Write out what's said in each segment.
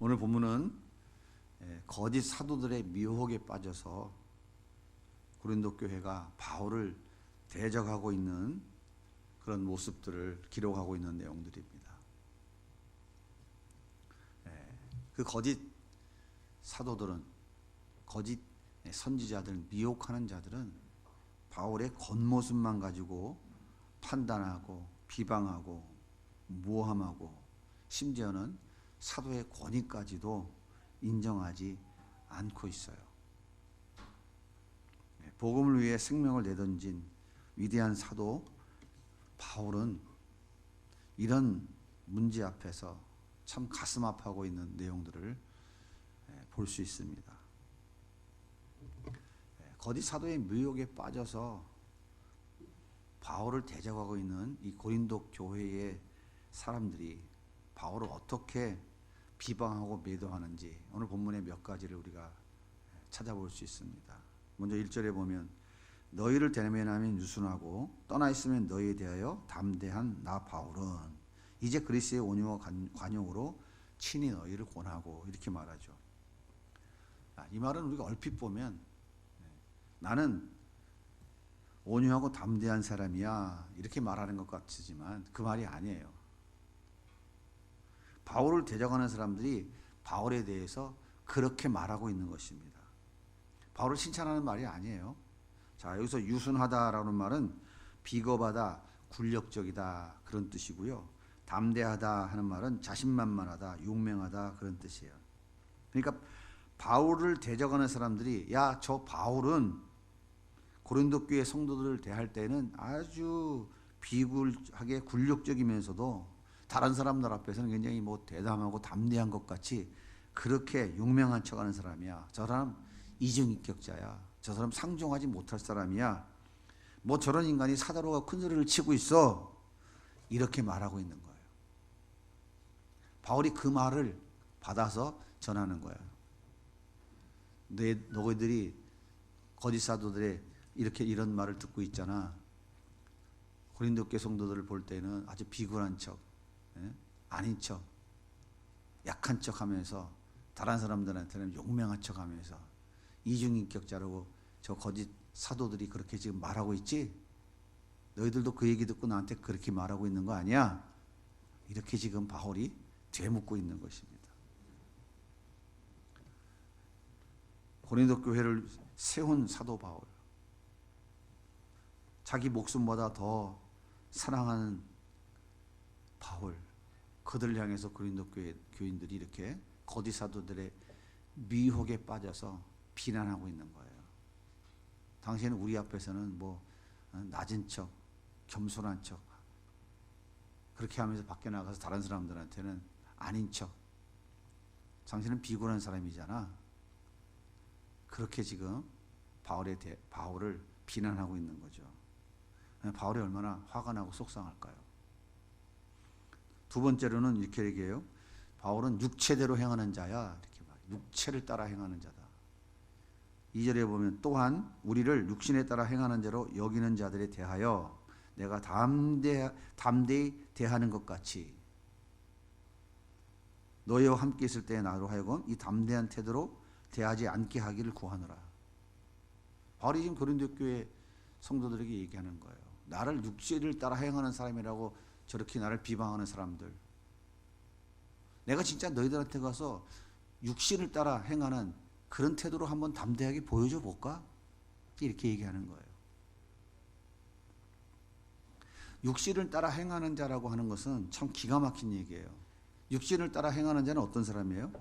오늘 본문은 거짓 사도들의 미혹에 빠져서 고린도 교회가 바울을 대적하고 있는 그런 모습들을 기록하고 있는 내용들입니다. 그 거짓 사도들은, 거짓 선지자들, 미혹하는 자들은 바울의 겉모습만 가지고 판단하고 비방하고 모함하고 심지어는 사도의 권위까지도 인정하지 않고 있어요. 복음을 위해 생명을 내던진 위대한 사도 바울은 이런 문제 앞에서 참 가슴 아파하고 있는 내용들을 볼 수 있습니다. 거짓 사도의 미혹에 빠져서 바울을 대적하고 있는 이 고린도 교회의 사람들이 바울을 어떻게 비방하고 매도하는지 오늘 본문의 몇 가지를 우리가 찾아볼 수 있습니다. 먼저 1절에 보면 너희를 대면하면 유순하고 떠나 있으면 너희에 대하여 담대한 나 바울은 이제 그리스도의 온유와 관용으로 친히 너희를 권하고 이렇게 말하죠. 이 말은 우리가 얼핏 보면 나는 온유하고 담대한 사람이야 이렇게 말하는 것 같지만 그 말이 아니에요. 바울을 대적하는 사람들이 바울에 대해서 그렇게 말하고 있는 것입니다. 바울을 칭찬하는 말이 아니에요. 자, 여기서 유순하다라는 말은 비겁하다, 굴욕적이다 그런 뜻이고요. 담대하다 하는 말은 자신만만하다, 용맹하다 그런 뜻이에요. 그러니까 바울을 대적하는 사람들이 야, 저 바울은 고린도 교회 성도들을 대할 때는 아주 비굴하게 굴욕적이면서도 다른 사람들 앞에서는 굉장히 대담하고 담대한 것 같이 그렇게 용맹한 척하는 사람이야. 저 사람 이중인격자야. 저 사람 상종하지 못할 사람이야. 저런 인간이 사다로가 큰 소리를 치고 있어. 이렇게 말하고 있는 거예요. 바울이 그 말을 받아서 전하는 거예요. 너희들이 거짓 사도들의 이런 말을 듣고 있잖아. 고린도 교회 성도들을 볼 때는 아주 비굴한 척, 아닌 척, 약한 척하면서 다른 사람들한테는 용맹한 척하면서 이중인격자라고 저 거짓 사도들이 그렇게 지금 말하고 있지? 너희들도 그 얘기 듣고 나한테 그렇게 말하고 있는 거 아니야? 이렇게 지금 바울이 되묻고 있는 것입니다. 고린도 교회를 세운 사도 바울, 자기 목숨보다 더 사랑하는 바울, 그들을 향해서 고린도 교회 교인들이 이렇게 거짓 사도들의 미혹에 빠져서 비난하고 있는 거예요. 당신은 우리 앞에서는 낮은 척, 겸손한 척 그렇게 하면서 밖에 나가서 다른 사람들한테는 아닌 척, 당신은 비굴한 사람이잖아. 그렇게 지금 바울을 비난하고 있는 거죠. 바울이 얼마나 화가 나고 속상할까요? 두 번째로는 이렇게 얘기해요. 바울은 육체대로 행하는 자야. 이렇게 말해요. 육체를 따라 행하는 자다. 2절에 보면 또한 우리를 육신에 따라 행하는 자로 여기는 자들에 대하여 내가 담대히 대하는 것 같이 너희와 함께 있을 때 나로 하여금 이 담대한 태도로 대하지 않게 하기를 구하노라. 바울이 지금 고린도 교회 성도들에게 얘기하는 거예요. 나를 육체를 따라 행하는 사람이라고 저렇게 나를 비방하는 사람들, 내가 진짜 너희들한테 가서 육신을 따라 행하는 그런 태도로 한번 담대하게 보여줘 볼까? 이렇게 얘기하는 거예요. 육신을 따라 행하는 자라고 하는 것은 참 기가 막힌 얘기예요. 육신을 따라 행하는 자는 어떤 사람이에요?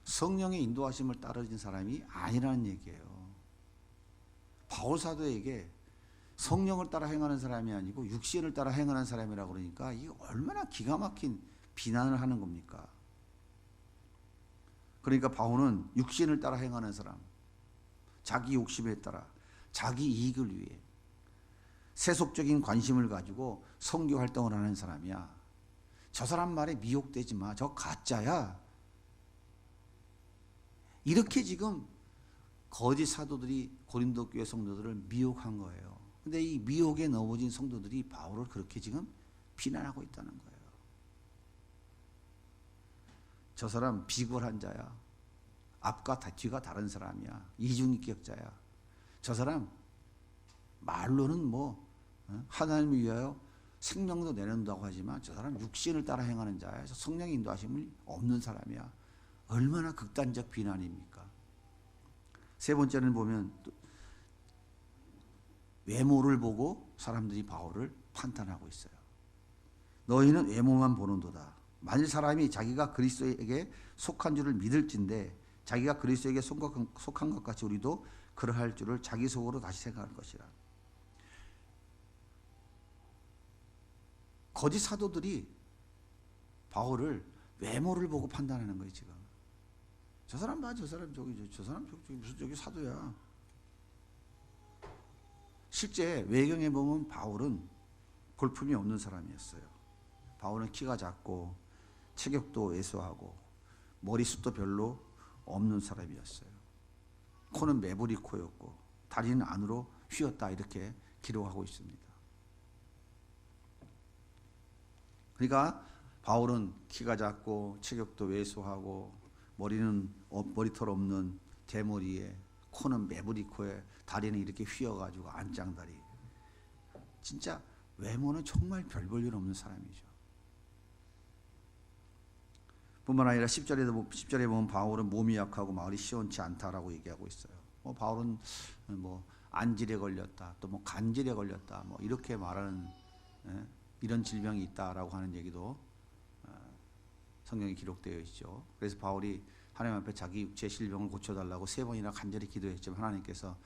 성령의 인도하심을 따르는 사람이 아니라는 얘기예요. 바울 사도에게 성령을 따라 행하는 사람이 아니고 육신을 따라 행하는 사람이라고 그러니까 이게 얼마나 기가 막힌 비난을 하는 겁니까? 그러니까 바울은 육신을 따라 행하는 사람, 자기 욕심에 따라 자기 이익을 위해 세속적인 관심을 가지고 선교 활동을 하는 사람이야. 저 사람 말에 미혹되지 마. 저 가짜야. 이렇게 지금 거짓 사도들이 고린도 교회 성도들을 미혹한 거예요. 근데 이 미혹에 넘어진 성도들이 바울을 그렇게 지금 비난하고 있다는 거예요. 저 사람 비굴한 자야. 앞과 뒤가 다른 사람이야. 이중인격자야. 저 사람 말로는 뭐 하나님을 위하여 생명도 내놓는다고 하지만 저 사람 육신을 따라 행하는 자야. 성령의 인도하심을 없는 사람이야. 얼마나 극단적 비난입니까? 세 번째는 보면 외모를 보고 사람들이 바울을 판단하고 있어요. 너희는 외모만 보는도다. 만일 사람이 자기가 그리스도에게 속한 줄을 믿을진데 자기가 그리스도에게 속한 것 같이 우리도 그러할 줄을 자기 속으로 다시 생각할 것이라. 거짓 사도들이 바울을 외모를 보고 판단하는 거예요. 지금 저 사람 봐, 저 사람 저기 무슨 저기 사도야. 실제 외경에 보면 바울은 볼품이 없는 사람이었어요. 바울은 키가 작고 체격도 왜소하고 머리숱도 별로 없는 사람이었어요. 코는 매부리 코였고 다리는 안으로 휘었다, 이렇게 기록하고 있습니다. 그러니까 바울은 키가 작고 체격도 왜소하고 머리는 머리털 없는 대머리에, 코는 매부리 코에, 다리는 이렇게 휘어가지고 안짱다리. 진짜 외모는 정말 별 볼 일 없는 사람이죠. 뿐만 아니라 10절에 보면 바울은 몸이 약하고 마을이 시원치 않다라고 얘기하고 있어요. 바울은 안질에 걸렸다, 또 간질에 걸렸다, 이렇게 말하는 이런 질병이 있다라고 하는 얘기도 성경에 기록되어 있죠. 그래서 바울이 하나님 앞에 자기 육체의 질병을 고쳐달라고 3번이나 간절히 기도했지만 하나님께서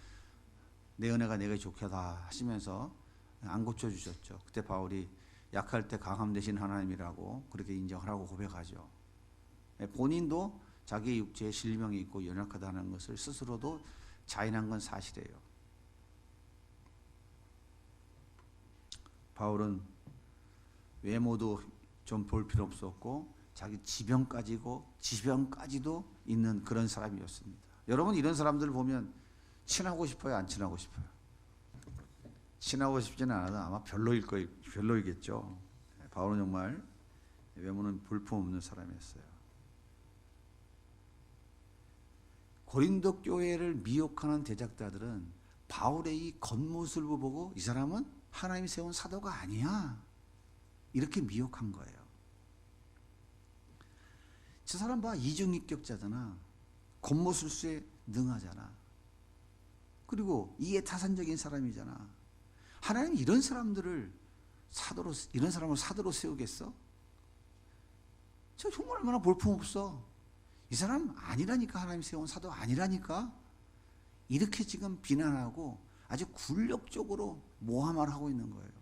내 은혜가 내게 좋게다 하시면서 안 고쳐주셨죠. 그때 바울이 약할 때 강함 되신 하나님이라고 그렇게 인정하라고 고백하죠. 본인도 자기 육체에 질병이 있고 연약하다는 것을 스스로도 자인한 건 사실이에요. 바울은 외모도 좀 볼 필요 없었고 자기 지병까지도 있는 그런 사람이었습니다. 여러분, 이런 사람들을 보면 친하고 싶어요, 안 친하고 싶어요? 친하고 싶지는 않아도 아마 별로이겠죠. 바울은 정말 외모는 볼품없는 사람이었어요. 고린도 교회를 미혹하는 대적자들은 바울의 이 겉모습을 보고 이 사람은 하나님이 세운 사도가 아니야, 이렇게 미혹한 거예요. 저 사람 봐, 이중인격자잖아. 겉모술수에 능하잖아. 그리고 이해타산적인 사람이잖아. 하나님 이런 사람을 사도로 세우겠어? 저 정말 얼마나 볼품없어. 이 사람 아니라니까, 하나님 세운 사도 아니라니까. 이렇게 지금 비난하고 아주 굴욕적으로 모함을 하고 있는 거예요.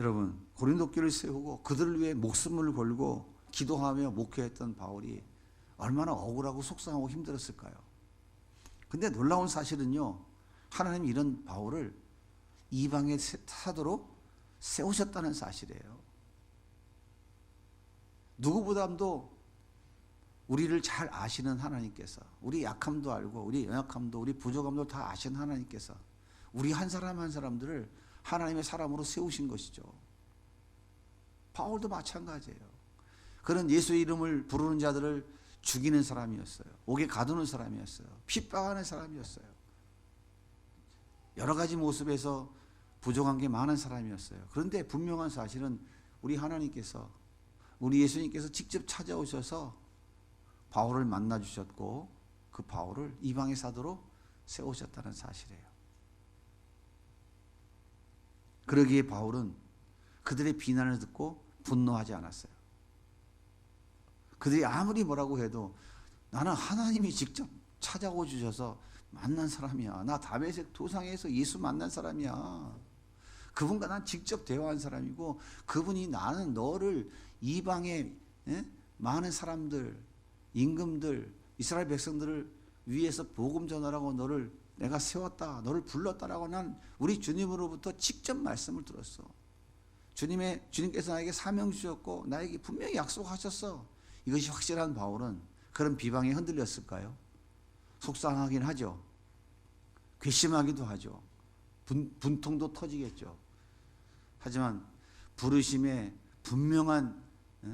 여러분, 고린도 교회를 세우고 그들을 위해 목숨을 걸고 기도하며 목회했던 바울이 얼마나 억울하고 속상하고 힘들었을까요? 근데 놀라운 사실은요, 하나님이 이런 바울을 이방의 사도로 세우셨다는 사실이에요. 누구보다도 우리를 잘 아시는 하나님께서, 우리 약함도 알고 우리 연약함도 우리 부족함도 다 아시는 하나님께서 우리 한 사람 한 사람들을 하나님의 사람으로 세우신 것이죠. 바울도 마찬가지예요. 그는 예수의 이름을 부르는 자들을 죽이는 사람이었어요. 옥에 가두는 사람이었어요. 핍박하는 사람이었어요. 여러 가지 모습에서 부족한 게 많은 사람이었어요. 그런데 분명한 사실은 우리 하나님께서, 우리 예수님께서 직접 찾아오셔서 바울을 만나 주셨고 그 바울을 이방의 사도로 세우셨다는 사실이에요. 그러기에 바울은 그들의 비난을 듣고 분노하지 않았어요. 그들이 아무리 뭐라고 해도 나는 하나님이 직접 찾아오 주셔서 만난 사람이야. 나 다메섹 도상에서 예수 만난 사람이야. 그분과 난 직접 대화한 사람이고, 그분이 나는 너를 이방의 많은 사람들, 임금들, 이스라엘 백성들을 위해서 복음 전하라고 너를 내가 세웠다, 너를 불렀다라고 난 우리 주님으로부터 직접 말씀을 들었어. 주님께서 나에게 사명 주셨고 나에게 분명히 약속하셨어. 이것이 확실한 바울은 그런 비방에 흔들렸을까요? 속상하긴 하죠. 괘씸하기도 하죠. 분통도 터지겠죠. 하지만 부르심의 분명한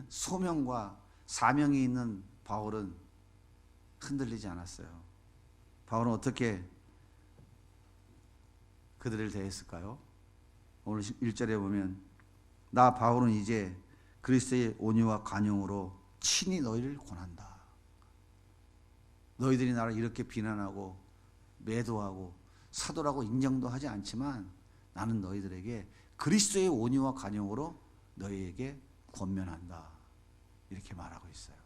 소명과 사명이 있는 바울은 흔들리지 않았어요. 바울은 어떻게 그들을 대했을까요? 오늘 1절에 보면 나 바울은 이제 그리스도의 온유와 관용으로 친히 너희를 권한다. 너희들이 나를 이렇게 비난하고 매도하고 사도라고 인정도 하지 않지만 나는 너희들에게 그리스도의 온유와 관용으로 너희에게 권면한다. 이렇게 말하고 있어요.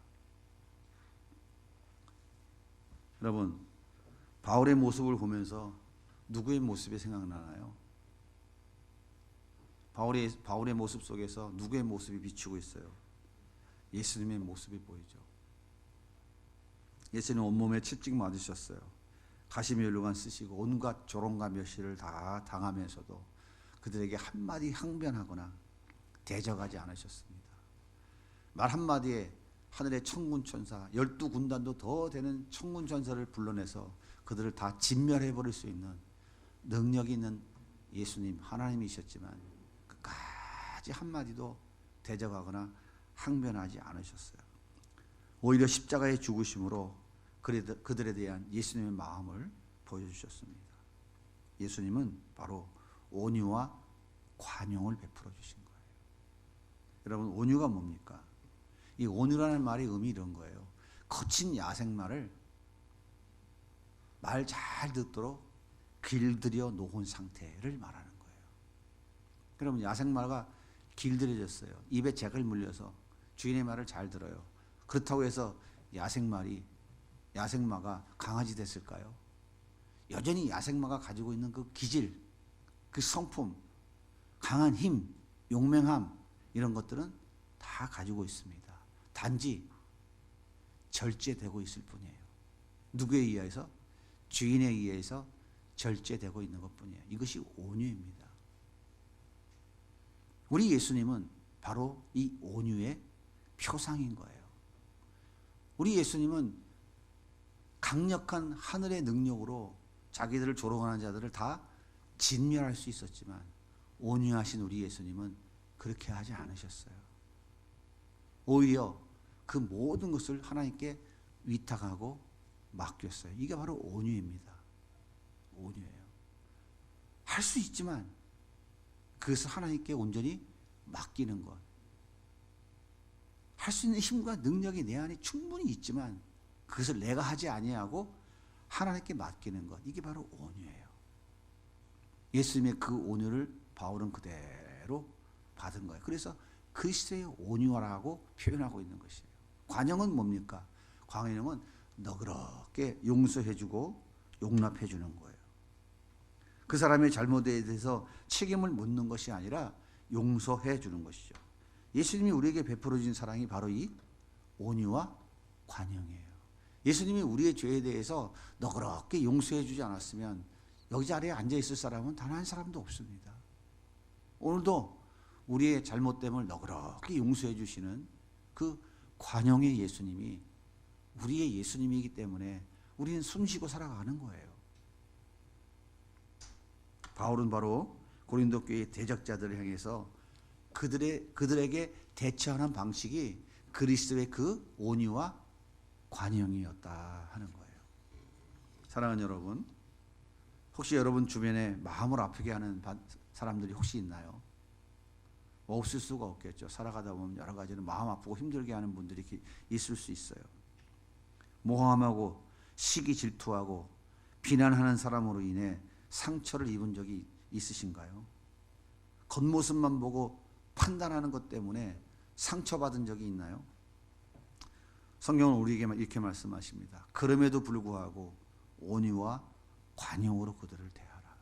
여러분, 바울의 모습을 보면서 누구의 모습이 생각나나요? 바울의 모습 속에서 누구의 모습이 비추고 있어요? 예수님의 모습이 보이죠. 예수님 온몸에 채찍 맞으셨어요. 가시면류관 쓰시고 온갖 조롱과 멸시를 다 당하면서도 그들에게 한마디 항변하거나 대적하지 않으셨습니다. 말 한마디에 하늘의 천군천사 12군단도 더 되는 천군천사를 불러내서 그들을 다 진멸해버릴 수 있는 능력이 있는 예수님 하나님이셨지만 끝까지 한마디도 대적하거나 항변하지 않으셨어요. 오히려 십자가의 죽으심으로 그들에 대한 예수님의 마음을 보여주셨습니다. 예수님은 바로 온유와 관용을 베풀어 주신 거예요. 여러분, 온유가 뭡니까? 이 온유라는 말의 의미 이런 거예요. 거친 야생마를 말 잘 듣도록 길들여 놓은 상태를 말하는 거예요. 그러면 야생마가 길들여졌어요. 입에 잭을 물려서 주인의 말을 잘 들어요. 그렇다고 해서 야생마가 강아지 됐을까요? 여전히 야생마가 가지고 있는 그 기질, 그 성품, 강한 힘, 용맹함 이런 것들은 다 가지고 있습니다. 단지 절제되고 있을 뿐이에요. 누구에 의해서? 주인에 의해서 절제되고 있는 것뿐이에요. 이것이 온유입니다. 우리 예수님은 바로 이 온유의 표상인 거예요. 우리 예수님은 강력한 하늘의 능력으로 자기들을 조롱하는 자들을 다 진멸할 수 있었지만 온유하신 우리 예수님은 그렇게 하지 않으셨어요. 오히려 그 모든 것을 하나님께 위탁하고 맡겼어요. 이게 바로 온유입니다. 온유예요. 할 수 있지만 그것을 하나님께 온전히 맡기는 것. 할 수 있는 힘과 능력이 내 안에 충분히 있지만 그것을 내가 하지 아니하고 하나님께 맡기는 것. 이게 바로 온유예요. 예수님의 그 온유를 바울은 그대로 받은 거예요. 그래서 그리스도의 온유라고 표현하고 있는 것이에요. 관용은 뭡니까? 관용은 너그럽게 용서해주고 용납해주는 거예요. 그 사람의 잘못에 대해서 책임을 묻는 것이 아니라 용서해주는 것이죠. 예수님이 우리에게 베풀어 주신 사랑이 바로 이 온유와 관용이에요. 예수님이 우리의 죄에 대해서 너그럽게 용서해 주지 않았으면 여기 자리에 앉아 있을 사람은 단 한 사람도 없습니다. 오늘도 우리의 잘못됨을 너그럽게 용서해 주시는 그 관용의 예수님이 우리의 예수님이기 때문에 우리는 숨쉬고 살아가는 거예요. 바울은 바로 고린도 교회의 대적자들을 향해서 그들에게 대처하는 방식이 그리스도의 그 온유와 관용이었다 하는 거예요. 사랑하는 여러분, 혹시 여러분 주변에 마음을 아프게 하는 사람들이 혹시 있나요? 없을 수가 없겠죠. 살아가다 보면 여러 가지는 마음 아프고 힘들게 하는 분들이 있을 수 있어요. 모함하고 시기 질투하고 비난하는 사람으로 인해 상처를 입은 적이 있으신가요? 겉모습만 보고 판단하는 것 때문에 상처받은 적이 있나요? 성경은 우리에게 이렇게 말씀하십니다. 그럼에도 불구하고 온유와 관용으로 그들을 대하라.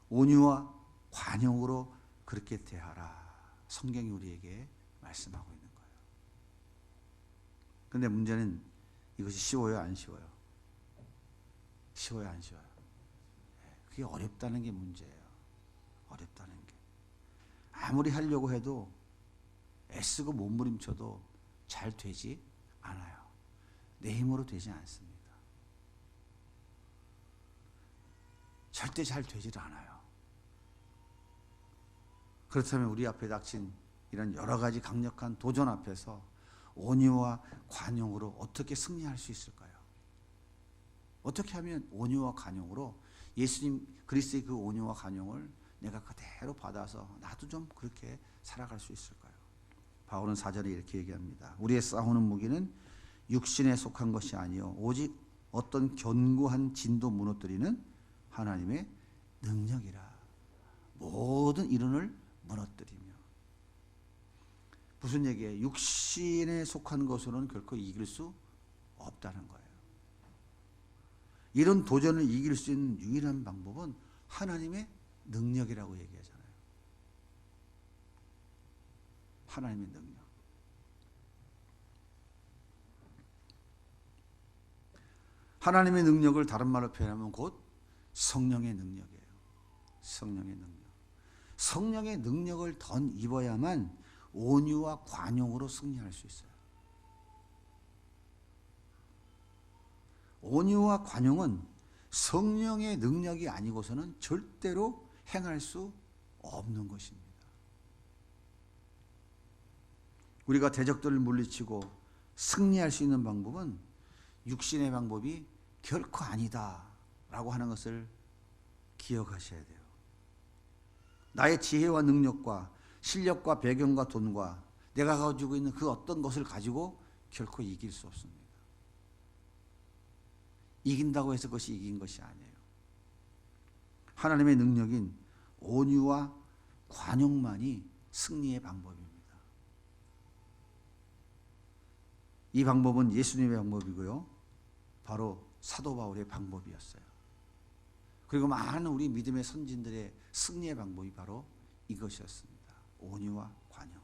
온유와 관용으로 그렇게 대하라. 성경이 우리에게 말씀하고 있는 거예요. 그런데 문제는 이것이 쉬워요, 안 쉬워요? 쉬워요, 안 쉬워요? 그게 어렵다는 게 문제예요. 어렵다는 게. 아무리 하려고 해도 애쓰고 몸부림쳐도 잘 되지 않아요. 내 힘으로 되지 않습니다. 절대 잘 되질 않아요. 그렇다면 우리 앞에 닥친 이런 여러 가지 강력한 도전 앞에서 온유와 관용으로 어떻게 승리할 수 있을까요? 어떻게 하면 온유와 관용으로 예수님 그리스도의 그 온유와 관용을 내가 그대로 받아서 나도 좀 그렇게 살아갈 수 있을까요? 바울은 4절에 이렇게 얘기합니다. 우리의 싸우는 무기는 육신에 속한 것이 아니요 오직 어떤 견고한 진도 무너뜨리는 하나님의 능력이라. 모든 이론을 무너뜨리며. 무슨 얘기예요? 육신에 속한 것으로는 결코 이길 수 없다는 거예요. 이런 도전을 이길 수 있는 유일한 방법은 하나님의 능력이라고 얘기하잖아요. 하나님의 능력. 하나님의 능력을 다른 말로 표현하면 곧 성령의 능력이에요. 성령의 능력. 성령의 능력을 던 입어야만 온유와 관용으로 승리할 수 있어요. 온유와 관용은 성령의 능력이 아니고서는 절대로 행할 수 없는 것입니다. 우리가 대적들을 물리치고 승리할 수 있는 방법은 육신의 방법이 결코 아니다라고 하는 것을 기억하셔야 돼요. 나의 지혜와 능력과 실력과 배경과 돈과 내가 가지고 있는 그 어떤 것을 가지고 결코 이길 수 없습니다. 이긴다고 해서 그것이 이긴 것이 아니에요. 하나님의 능력인 온유와 관용만이 승리의 방법입니다. 이 방법은 예수님의 방법이고요. 바로 사도 바울의 방법이었어요. 그리고 많은 우리 믿음의 선진들의 승리의 방법이 바로 이것이었습니다. 온유와 관용.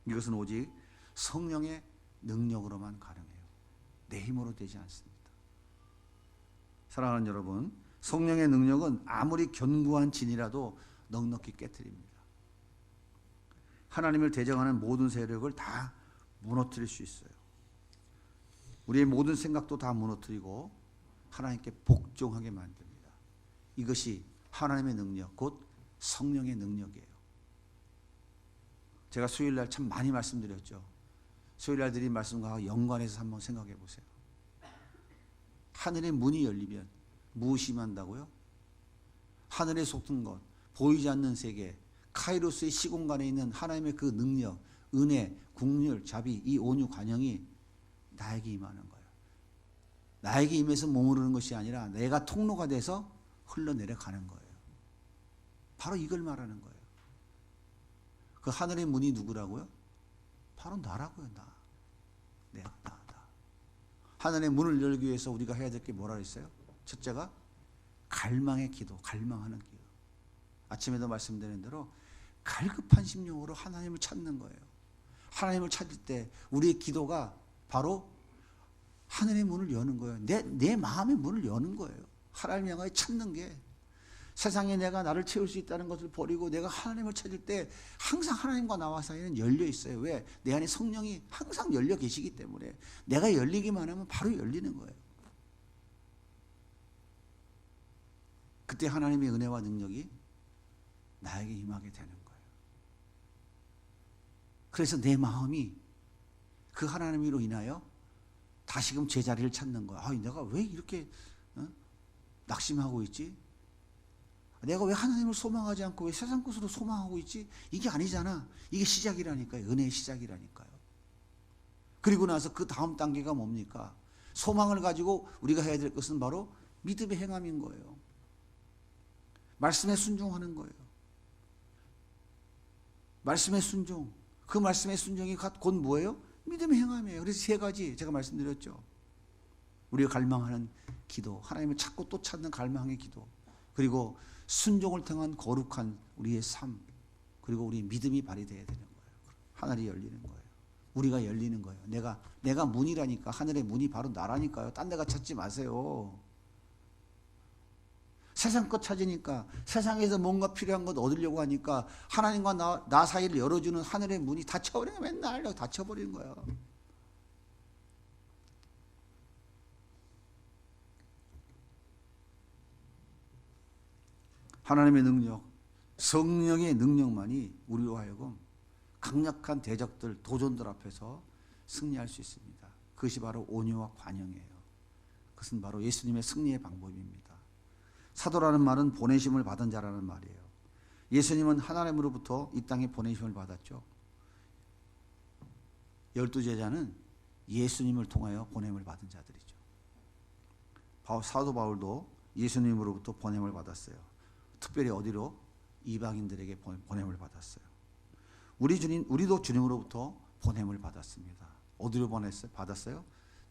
이것은 오직 성령의 능력으로만 가능해요. 내 힘으로 되지 않습니다. 사랑하는 여러분, 성령의 능력은 아무리 견고한 진이라도 넉넉히 깨트립니다. 하나님을 대적하는 모든 세력을 다 무너뜨릴 수 있어요. 우리의 모든 생각도 다 무너뜨리고 하나님께 복종하게 만듭니다. 이것이 하나님의 능력, 곧 성령의 능력이에요. 제가 수요일날 참 많이 말씀드렸죠. 수요일날 드린 말씀과 연관해서 한번 생각해 보세요. 하늘의 문이 열리면 무엇이 임한다고요? 하늘에 속한 것, 보이지 않는 세계, 카이로스의 시공간에 있는 하나님의 그 능력, 은혜, 국률, 자비, 이 온유 관용이 나에게 임하는 거예요. 나에게 임해서 머무르는 것이 아니라 내가 통로가 돼서 흘러내려가는 거예요. 바로 이걸 말하는 거예요. 그 하늘의 문이 누구라고요? 바로 나라고요. 나. 하늘의 문을 열기 위해서 우리가 해야 될 게 뭐라 그랬어요? 첫째가 갈망의 기도, 갈망하는 기도. 아침에도 말씀드린 대로 갈급한 심령으로 하나님을 찾는 거예요. 하나님을 찾을 때 우리의 기도가 바로 하늘의 문을 여는 거예요. 내 마음의 문을 여는 거예요. 하나님 향하여 찾는 게, 세상에 내가 나를 채울 수 있다는 것을 버리고 내가 하나님을 찾을 때 항상 하나님과 나와 사이는 열려 있어요. 왜? 내 안에 성령이 항상 열려 계시기 때문에 내가 열리기만 하면 바로 열리는 거예요. 그때 하나님의 은혜와 능력이 나에게 임하게 되는 거예요. 그래서 내 마음이 그 하나님으로 인하여 다시금 제자리를 찾는 거야. 내가 왜 이렇게 낙심하고 있지? 내가 왜 하나님을 소망하지 않고 왜 세상 것으로 소망하고 있지? 이게 아니잖아. 이게 시작이라니까요. 은혜의 시작이라니까요. 그리고 나서 그 다음 단계가 뭡니까? 소망을 가지고 우리가 해야 될 것은 바로 믿음의 행함인 거예요. 말씀에 순종하는 거예요. 말씀의 순종. 그 말씀의 순종이 곧 뭐예요? 믿음의 행함이에요. 그래서 세 가지 제가 말씀드렸죠. 우리가 갈망하는 기도, 하나님을 찾고 또 찾는 갈망의 기도, 그리고 순종을 통한 거룩한 우리의 삶, 그리고 우리 믿음이 발휘되어야 되는 거예요. 하늘이 열리는 거예요. 우리가 열리는 거예요. 내가 문이라니까. 하늘의 문이 바로 나라니까요. 딴 데가 찾지 마세요. 세상 것 찾으니까, 세상에서 뭔가 필요한 것 얻으려고 하니까 하나님과 나 사이를 열어주는 하늘의 문이 닫혀버리는 거예요. 맨날 닫혀버리는 거예요. 하나님의 능력, 성령의 능력만이 우리로 하여금 강력한 대적들, 도전들 앞에서 승리할 수 있습니다. 그것이 바로 온유와 관용이에요. 그것은 바로 예수님의 승리의 방법입니다. 사도라는 말은 보내심을 받은 자라는 말이에요. 예수님은 하나님으로부터 이 땅에 보내심을 받았죠. 12제자는 예수님을 통하여 보냄을 받은 자들이죠. 사도 바울도 예수님으로부터 보냄을 받았어요. 특별히 어디로? 이방인들에게 보냄을 받았어요. 우리도 주님으로부터 보냄을 받았습니다. 어디로 받았어요?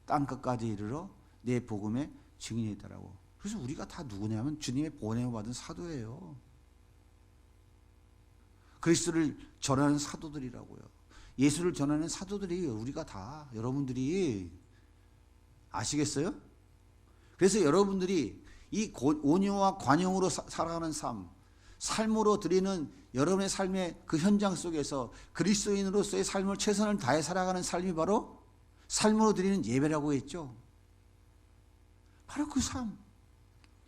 땅끝까지 이르러 내 복음의 증인이더라고. 그래서 우리가 다 누구냐면 주님의 보냄을 받은 사도예요. 그리스도를 전하는 사도들이라고요. 예수를 전하는 사도들이 우리가 다 여러분들이 아시겠어요? 그래서 여러분들이 이 온유와 관용으로 살아가는 삶으로 드리는 여러분의 삶의 그 현장 속에서 그리스도인으로서의 삶을 최선을 다해 살아가는 삶이 바로 삶으로 드리는 예배라고 했죠. 바로 그 삶.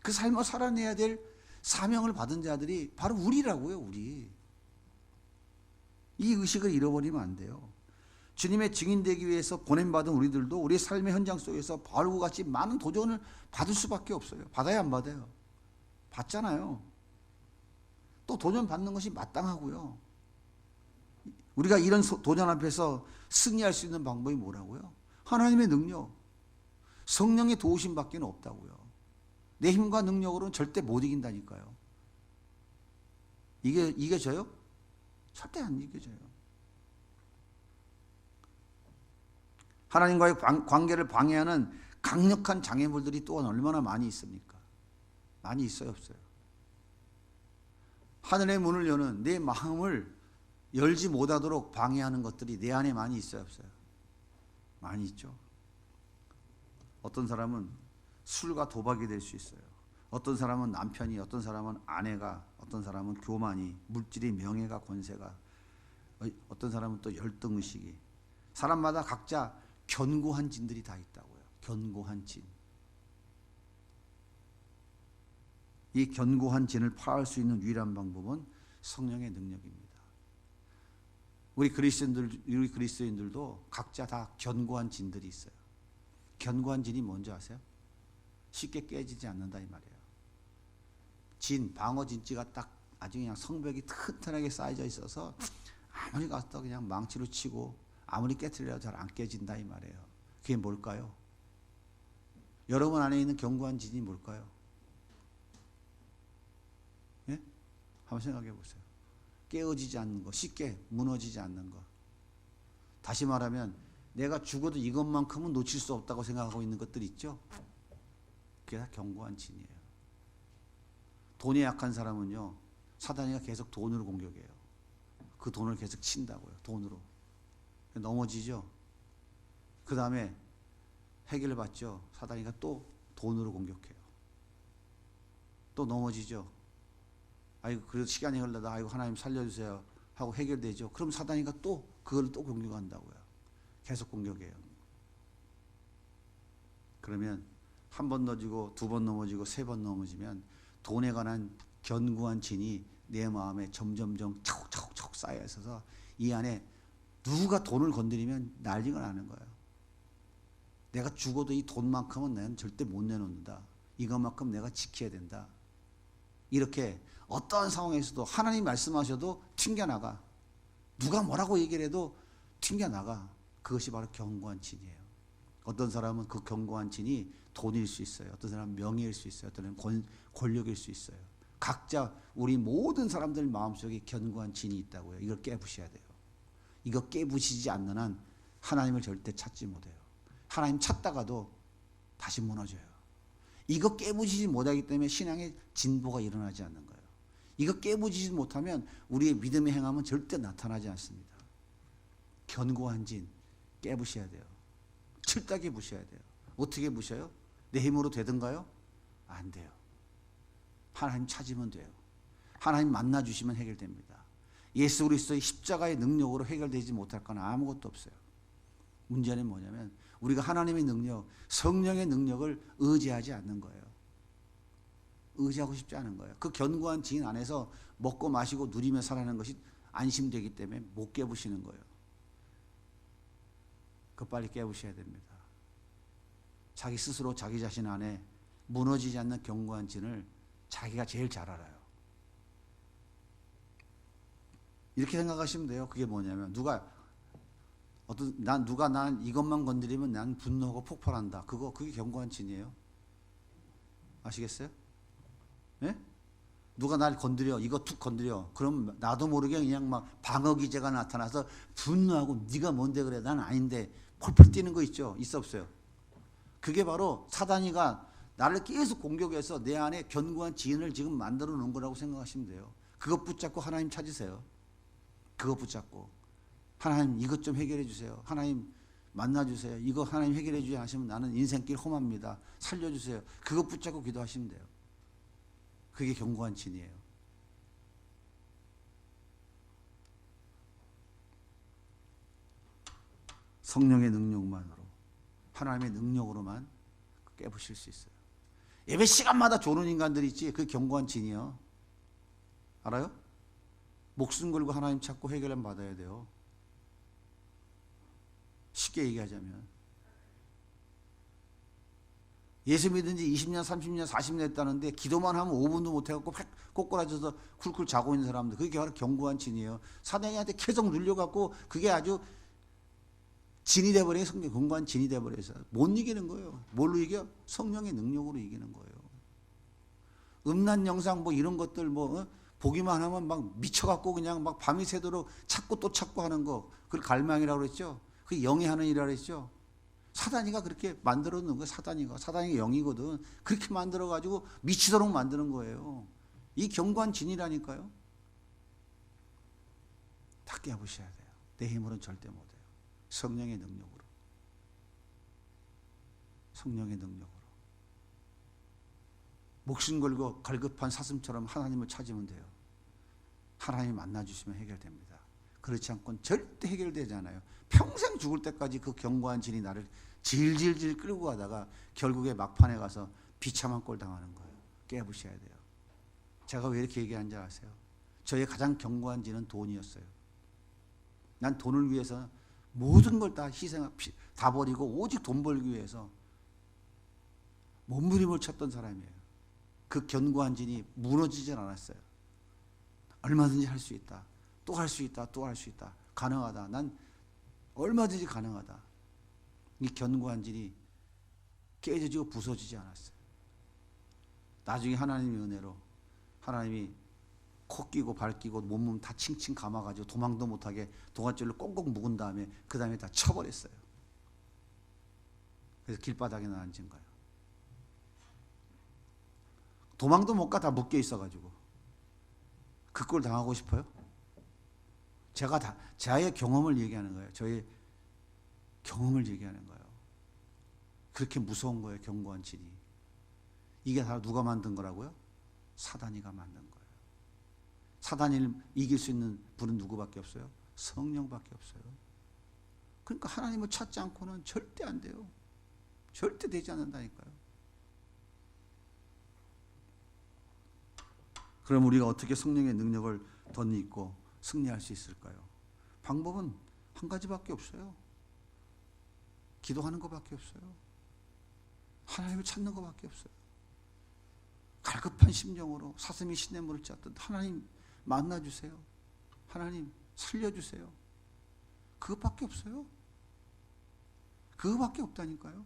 그 삶을 살아내야 될 사명을 받은 자들이 바로 우리라고요, 우리. 이 의식을 잃어버리면 안 돼요. 주님의 증인되기 위해서 보냄받은 우리들도 우리의 삶의 현장 속에서 바울과 같이 많은 도전을 받을 수밖에 없어요. 받아야 안 받아요? 받잖아요. 또 도전 받는 것이 마땅하고요. 우리가 이런 도전 앞에서 승리할 수 있는 방법이 뭐라고요? 하나님의 능력, 성령의 도우심밖에 없다고요. 내 힘과 능력으로는 절대 못 이긴다니까요. 이겨져요? 절대 안 이겨져요. 하나님과의 관계를 방해하는 강력한 장애물들이 또한 얼마나 많이 있습니까? 많이 있어요, 없어요? 하늘의 문을 여는 내 마음을 열지 못하도록 방해하는 것들이 내 안에 많이 있어요, 없어요? 많이 있죠. 어떤 사람은 술과 도박이 될 수 있어요. 어떤 사람은 남편이, 어떤 사람은 아내가, 어떤 사람은 교만이, 물질이, 명예가, 권세가, 어떤 사람은 또 열등의식이. 사람마다 각자 견고한 진들이 다 있다고요. 견고한 진. 이 견고한 진을 파할 수 있는 유일한 방법은 성령의 능력입니다. 우리 그리스도인들도 각자 다 견고한 진들이 있어요. 견고한 진이 뭔지 아세요? 쉽게 깨지지 않는다 이 말이에요. 진, 방어 진지가 딱 아주 그냥 성벽이 튼튼하게 쌓여져 있어서 아무리 가서 그냥 망치로 치고 아무리 깨트려도 잘 안 깨진다 이 말이에요. 그게 뭘까요? 여러분 안에 있는 견고한 진이 뭘까요? 예? 한번 생각해 보세요. 깨어지지 않는 거, 쉽게 무너지지 않는 거. 다시 말하면 내가 죽어도 이것만큼은 놓칠 수 없다고 생각하고 있는 것들 있죠? 그게 다 견고한 진이에요. 돈에 약한 사람은요, 사단이가 계속 돈으로 공격해요. 그 돈을 계속 친다고요. 돈으로. 넘어지죠. 그 다음에 해결을 받죠. 사단이가 또 돈으로 공격해요. 또 넘어지죠. 아이고 그래도 시간이 흘러다 아이고 하나님 살려주세요 하고 해결되죠. 그럼 사단이가 또 그걸 또 공격한다고요. 계속 공격해요. 그러면 한 번 넘어지고 두 번 넘어지고 세 번 넘어지면 돈에 관한 견고한 진이 내 마음에 점점점 차곡차곡 쌓여 있어서 이 안에 누가 돈을 건드리면 난리가 나는 거예요. 내가 죽어도 이 돈만큼은 나는 절대 못 내놓는다. 이것만큼 내가 지켜야 된다. 이렇게 어떠한 상황에서도 하나님 말씀하셔도 튕겨나가. 누가 뭐라고 얘기를 해도 튕겨나가. 그것이 바로 견고한 진이에요. 어떤 사람은 그 견고한 진이 돈일 수 있어요. 어떤 사람은 명예일 수 있어요. 어떤 사람은 권력일 수 있어요. 각자 우리 모든 사람들 마음속에 견고한 진이 있다고요. 이걸 깨부셔야 돼요. 이거 깨부시지 않는 한 하나님을 절대 찾지 못해요. 하나님 찾다가도 다시 무너져요. 이거 깨부시지 못하기 때문에 신앙의 진보가 일어나지 않는 거예요. 이거 깨부시지 못하면 우리의 믿음의 행함은 절대 나타나지 않습니다. 견고한 진 깨부셔야 돼요. 철다게 부셔야 돼요. 어떻게 부셔요? 내 힘으로 되던가요? 안 돼요. 하나님 찾으면 돼요. 하나님 만나주시면 해결됩니다. 예수 그리스도의 십자가의 능력으로 해결되지 못할 건 아무것도 없어요. 문제는 뭐냐면 우리가 하나님의 능력, 성령의 능력을 의지하지 않는 거예요. 의지하고 싶지 않은 거예요. 그 견고한 진 안에서 먹고 마시고 누리며 살아가는 것이 안심되기 때문에 못 깨부시는 거예요. 그 빨리 깨부셔야 됩니다. 자기 스스로 자기 자신 안에 무너지지 않는 견고한 진을 자기가 제일 잘 알아요. 이렇게 생각하시면 돼요. 그게 뭐냐면 누가 난 이것만 건드리면 난 분노하고 폭발한다. 그게 견고한 진이에요. 아시겠어요? 예? 누가 날 건드려, 이거 툭 건드려. 그럼 나도 모르게 그냥 막 방어 기제가 나타나서 분노하고 네가 뭔데 그래? 난 아닌데 펄펄 뛰는 거 있죠? 있어 없어요? 그게 바로 사단이가 나를 계속 공격해서 내 안에 견고한 지인을 지금 만들어 놓은 거라고 생각하시면 돼요. 그것 붙잡고 하나님 찾으세요. 그것 붙잡고 하나님 이것 좀 해결해 주세요. 하나님 만나 주세요. 이거 하나님 해결해 주지 않으시면 나는 인생길 험합니다. 살려 주세요. 그것 붙잡고 기도하시면 돼요. 그게 견고한 진이에요. 성령의 능력만으로, 하나님의 능력으로만 깨부실 수 있어요. 예배 시간마다 조는 인간들이 있지. 그게 견고한 진이요. 알아요? 목숨 걸고 하나님 찾고 해결을 받아야 돼요. 쉽게 얘기하자면 예수 믿은 지 20년, 30년, 40년 했다는데 기도만 하면 5분도 못 해갖고 꼬꾸라져서 쿨쿨 자고 있는 사람들, 그게 바로 견고한 진이에요. 사단이한테 계속 눌려갖고 그게 아주 진이 돼버려요. 성령 견고한 진이 돼버려서 못 이기는 거예요. 뭘로 이겨? 성령의 능력으로 이기는 거예요. 음란 영상 뭐 이런 것들 보기만 하면 막 미쳐갖고 그냥 막 밤이 새도록 찾고 또 찾고 하는 거, 그걸 갈망이라고 그랬죠. 그게 영이 하는 일이라고 그랬죠. 사단이가 그렇게 만들어 놓은 거예요. 사단이가 영이거든. 그렇게 만들어 가지고 미치도록 만드는 거예요. 이 견고한 진이라니까요. 다 깨부셔야 돼요. 내 힘으로는 절대 못해요. 성령의 능력으로. 성령의 능력으로. 목숨 걸고 갈급한 사슴처럼 하나님을 찾으면 돼요. 하나님이 만나주시면 해결됩니다. 그렇지 않고는 절대 해결되지 않아요. 평생 죽을 때까지 그 견고한 진이 나를 질질질 끌고 가다가 결국에 막판에 가서 비참한 꼴 당하는 거예요. 깨부셔야 돼요. 제가 왜 이렇게 얘기하는지 아세요? 저의 가장 견고한 진은 돈이었어요. 난 돈을 위해서 모든 걸 다 다 버리고 오직 돈 벌기 위해서 몸부림을 쳤던 사람이에요. 그 견고한 진이 무너지질 않았어요. 얼마든지 할 수 있다. 또 할 수 있다. 또 할 수 있다. 가능하다. 난 얼마든지 가능하다. 이 견고한 진이 깨져지고 부서지지 않았어요. 나중에 하나님의 은혜로 하나님이 코 끼고 발 끼고 몸 다 칭칭 감아가지고 도망도 못하게 동아줄로 꽁꽁 묶은 다음에 그 다음에 다 쳐버렸어요. 그래서 길바닥에 앉은 거예요. 도망도 못 가, 다 묶여 있어가지고. 그 꼴 당하고 싶어요? 저의 경험을 얘기하는 거예요. 저의 경험을 얘기하는 거예요. 그렇게 무서운 거예요, 견고한 진이. 이게 다 누가 만든 거라고요? 사단이가 만든 거예요. 사단을 이길 수 있는 분은 누구밖에 없어요? 성령밖에 없어요. 그러니까 하나님을 찾지 않고는 절대 안 돼요. 절대 되지 않는다니까요. 그럼 우리가 어떻게 성령의 능력을 덧입고 승리할 수 있을까요? 방법은 한 가지밖에 없어요. 기도하는 것밖에 없어요. 하나님을 찾는 것밖에 없어요. 갈급한 심정으로 사슴이 시냇물을 짰듯 하나님 만나주세요. 하나님 살려주세요. 그것밖에 없어요. 그것밖에 없다니까요.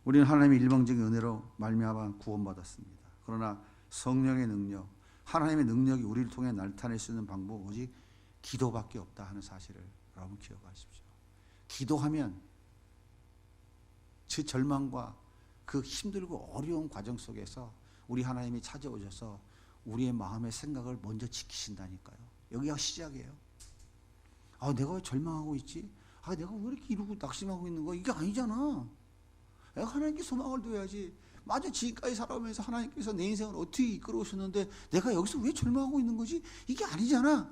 우리는 하나님의 일방적인 은혜로 말미암아 구원받았습니다. 그러나 성령의 능력, 하나님의 능력이 우리를 통해 나타낼 수 있는 방법은 오직 기도밖에 없다 하는 사실을 여러분 기억하십시오. 기도하면 그 절망과 그 힘들고 어려운 과정 속에서 우리 하나님이 찾아오셔서 우리의 마음의 생각을 먼저 지키신다니까요. 여기가 시작이에요. 내가 왜 절망하고 있지? 내가 왜 이렇게 이러고 낙심하고 있는 거야? 이게 아니잖아. 내가 하나님께 소망을 둬야지. 맞아, 지금까지 살아오면서 하나님께서 내 인생을 어떻게 이끌어 오셨는데 내가 여기서 왜 절망하고 있는 거지? 이게 아니잖아.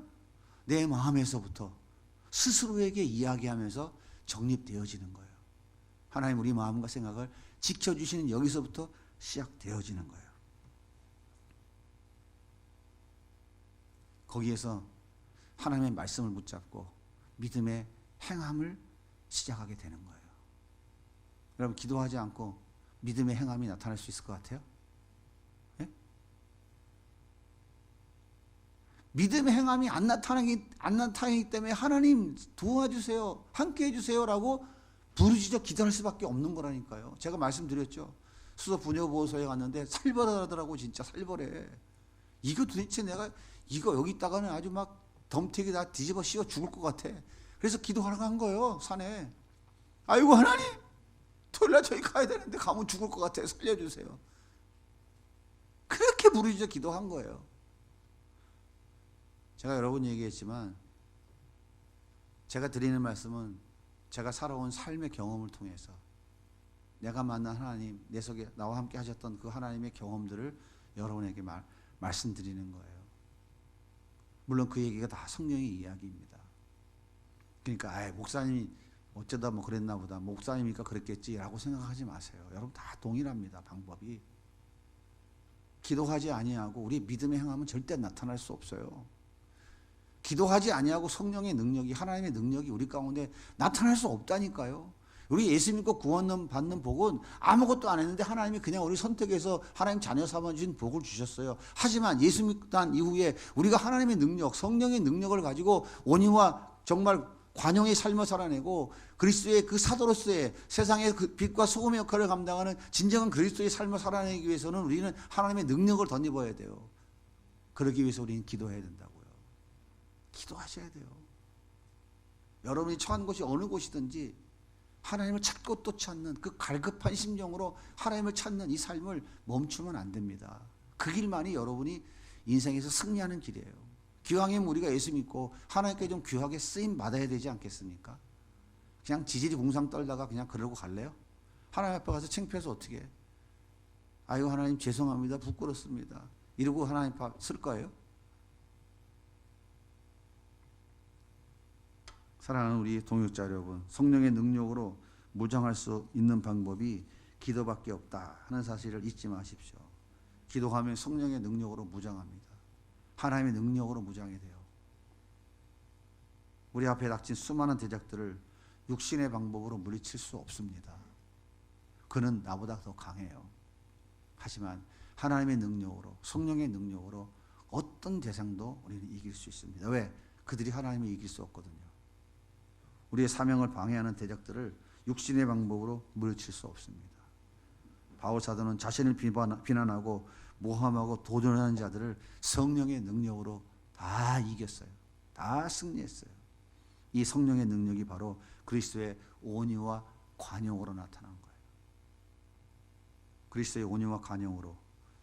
내 마음에서부터 스스로에게 이야기하면서 정립되어지는 거예요. 하나님 우리 마음과 생각을 지켜주시는 여기서부터 시작되어지는 거예요. 거기에서 하나님의 말씀을 붙잡고 믿음의 행함을 시작하게 되는 거예요. 여러분, 기도하지 않고 믿음의 행함이 나타날 수 있을 것 같아요? 예? 믿음의 행함이 안 나타나기 때문에 하나님 도와주세요, 함께 해주세요라고 부르짖어 기도할 수밖에 없는 거라니까요. 제가 말씀드렸죠. 수도 분여보호소에 갔는데 살벌하더라고. 진짜 살벌해. 이거 도대체 내가 이거 여기 있다가는 아주 막 덤태기 다 뒤집어 씌워 죽을 것 같아. 그래서 기도하러 간 거예요, 산에. 아이고 하나님, 토요일날 저희 가야 되는데 가면 죽을 것 같아요. 살려주세요. 그렇게 부르짖어 기도한 거예요. 제가 여러 번 얘기했지만 제가 드리는 말씀은 제가 살아온 삶의 경험을 통해서 내가 만난 하나님, 내 속에 나와 함께 하셨던 그 하나님의 경험들을 여러분에게 말씀드리는 거예요. 물론 그 얘기가 다 성령의 이야기입니다. 그러니까 목사님이 어쩌다 뭐 그랬나 보다, 목사님이니까 그랬겠지라고 생각하지 마세요. 여러분 다 동일합니다. 방법이. 기도하지 아니하고 우리 믿음의 행함은 절대 나타날 수 없어요. 기도하지 아니하고 성령의 능력이, 하나님의 능력이 우리 가운데 나타날 수 없다니까요. 우리 예수 믿고 구원 받는 복은 아무것도 안 했는데 하나님이 그냥 우리 선택해서 하나님 자녀 삼아주신 복을 주셨어요. 하지만 예수 믿고 난 이후에 우리가 하나님의 능력, 성령의 능력을 가지고 온유와 정말 관용의 삶을 살아내고 그리스도의 그 사도로서의 세상의 그 빛과 소금의 역할을 감당하는 진정한 그리스도의 삶을 살아내기 위해서는 우리는 하나님의 능력을 덧입어야 돼요. 그러기 위해서 우리는 기도해야 된다고요. 기도하셔야 돼요. 여러분이 처한 곳이 어느 곳이든지 하나님을 찾고 또 찾는 그 갈급한 심정으로 하나님을 찾는 이 삶을 멈추면 안 됩니다. 그 길만이 여러분이 인생에서 승리하는 길이에요. 기왕이면 우리가 예수 믿고 하나님께 좀 귀하게 쓰임 받아야 되지 않겠습니까? 그냥 지질이 궁상 떨다가 그냥 그러고 갈래요? 하나님 앞에 가서 창피해서 어떻게 해? 아이고 하나님 죄송합니다, 부끄럽습니다, 이러고 하나님 앞에 쓸 거예요? 사랑하는 우리 동역자 여러분, 성령의 능력으로 무장할 수 있는 방법이 기도밖에 없다 하는 사실을 잊지 마십시오. 기도하면 성령의 능력으로 무장합니다. 하나님의 능력으로 무장이 돼요. 우리 앞에 닥친 수많은 대적들을 육신의 방법으로 물리칠 수 없습니다. 그는 나보다 더 강해요. 하지만 하나님의 능력으로, 성령의 능력으로 어떤 대상도 우리는 이길 수 있습니다. 왜? 그들이 하나님을 이길 수 없거든요. 우리의 사명을 방해하는 대적들을 육신의 방법으로 물리칠 수 없습니다. 바울 사도는 자신을 비난하고 모함하고 도전하는 자들을 성령의 능력으로 다 이겼어요. 다 승리했어요. 이 성령의 능력이 바로 그리스도의 온유와 관용으로 나타난 거예요. 그리스도의 온유와 관용으로,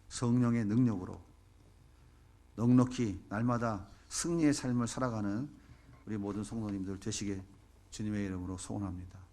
성령의 능력으로 넉넉히 날마다 승리의 삶을 살아가는 우리 모든 성도님들 되시게 주님의 이름으로 소원합니다.